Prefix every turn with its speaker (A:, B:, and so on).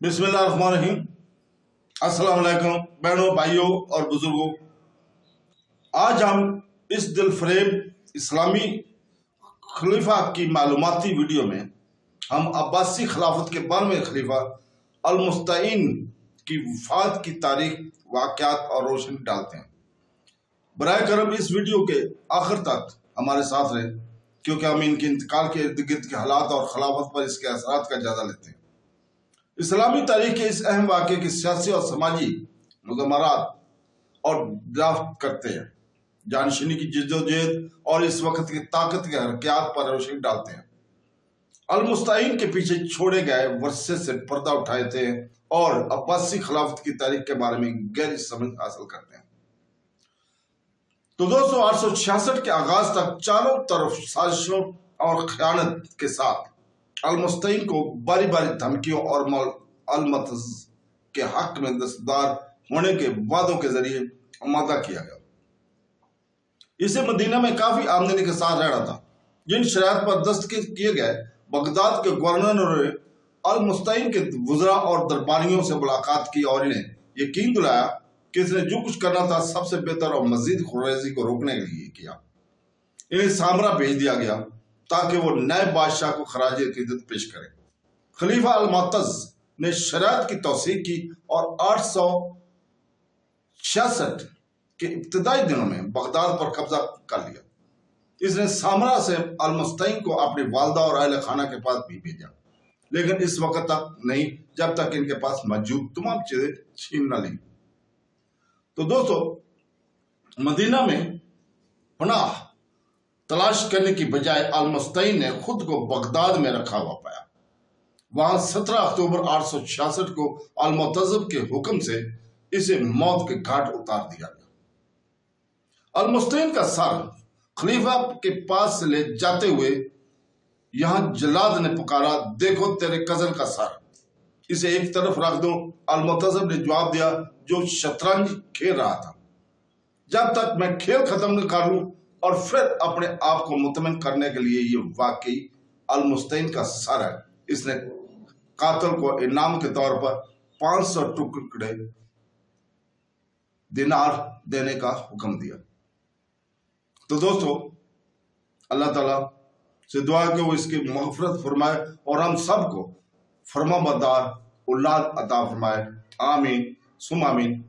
A: बिस्मिल्लाहिर्रहमानिर्रहीम। अस्सलाम वालेकुम बहनों, भाइयों और बुजुर्गों। आज हम इस दिलफरेब इस्लामी खलीफा की मालूमाती वीडियो में हम अब्बासी खिलाफत के 12वें खलीफा अल-मुस्तईन की वफात की तारीख, वाक़यात और रोशनी डालते हैं। बराए करम इस वीडियो के आखिर तक हमारे साथ रहें, क्योंकि हम इनके इंतकाल के इर्द गिर्द के हालात और खिलाफत पर इसके असरात का जायजा लेते हैं। इस्लामी तारीख के इस अहम वाक़े की सियासी और समाजी मुज़म्मरात और ड्राफ्ट करते हैं, जानशीनी की जिद्दोजहद और इस वक्त की ताकत के हरकयात पर रोशनी डालते हैं। अल-मुस्तईन के पीछे छोड़े गए वर्षे से पर्दा उठाए थे और अब्बासी खिलाफत की तारीख के बारे में गहरी समझ हासिल करते हैं। तो दोस्तों, 866 के आगाज तक चारों तरफ साजिशों और खयानत के साथ अल-मुस्तईन को बारी बारी धमकियों और अल-मतज़ के हक में दस्तदार होने के वादों के जरिए आमादा किया गया। इसे मदीना में काफी आमदनी के साथ रहना था। जिन शराइत पर दस्तखत किए गए, बगदाद के गवर्नर ने अल-मुस्तईन के वज़रा और दरबारियों से मुलाकात की और इन्हें यकीन दिलाया कि इसने जो कुछ करना था सबसे बेहतर और मजीद खुरेजी को रोकने के लिए किया। इन्हें सामरा भेज दिया गया ताकि वो नए बादशाह को खराज अकीदत पेश करें। खलीफा अल-मुअत्तज़ ने शराइत की तौसीक की और 866 के इब्तिदाई दिनों में बगदाद पर कब्जा कर लिया। इसने सामरा से अल-मुस्तईन को अपनी वालदा और अहले खाना के पास भी भेजा, लेकिन इस वक्त तक नहीं जब तक इनके पास मौजूद तमाम चीजें छीन न ली। तो दोस्तों, मदीना में पनाह तलाश करने की बजाय अल-मुस्तईन ने खुद को बगदाद में रखा हुआ पाया। वहां 17 अक्टूबर 866 को अल-मुअत्तज़ के हुक्म से इसे मौत के घाट उतार दिया गया। अल-मुस्तईन का सर खलीफा के पास से ले जाते हुए यहां जल्लाद ने पुकारा, देखो तेरे कजन का सर, इसे एक तरफ रख दो। अल-मुअत्तज़ ने जवाब दिया, जो शतरंज खेल रहा था, जब तक मैं खेल खत्म न कर लूं और फिर अपने आप को मुतमिन करने के लिए ये वाकई अल-मुस्तईन का सर है। इसने कातिल को इनाम के तौर पर 500 टुकड़े दिनार देने का हुक्म दिया। तो दोस्तों, अल्लाह ताला से दुआ है कि वो इसकी मग़फ़िरत फरमाए और हम सबको फरमाबरदार औलाद अता फरमाए। आमीन सुम आमीन।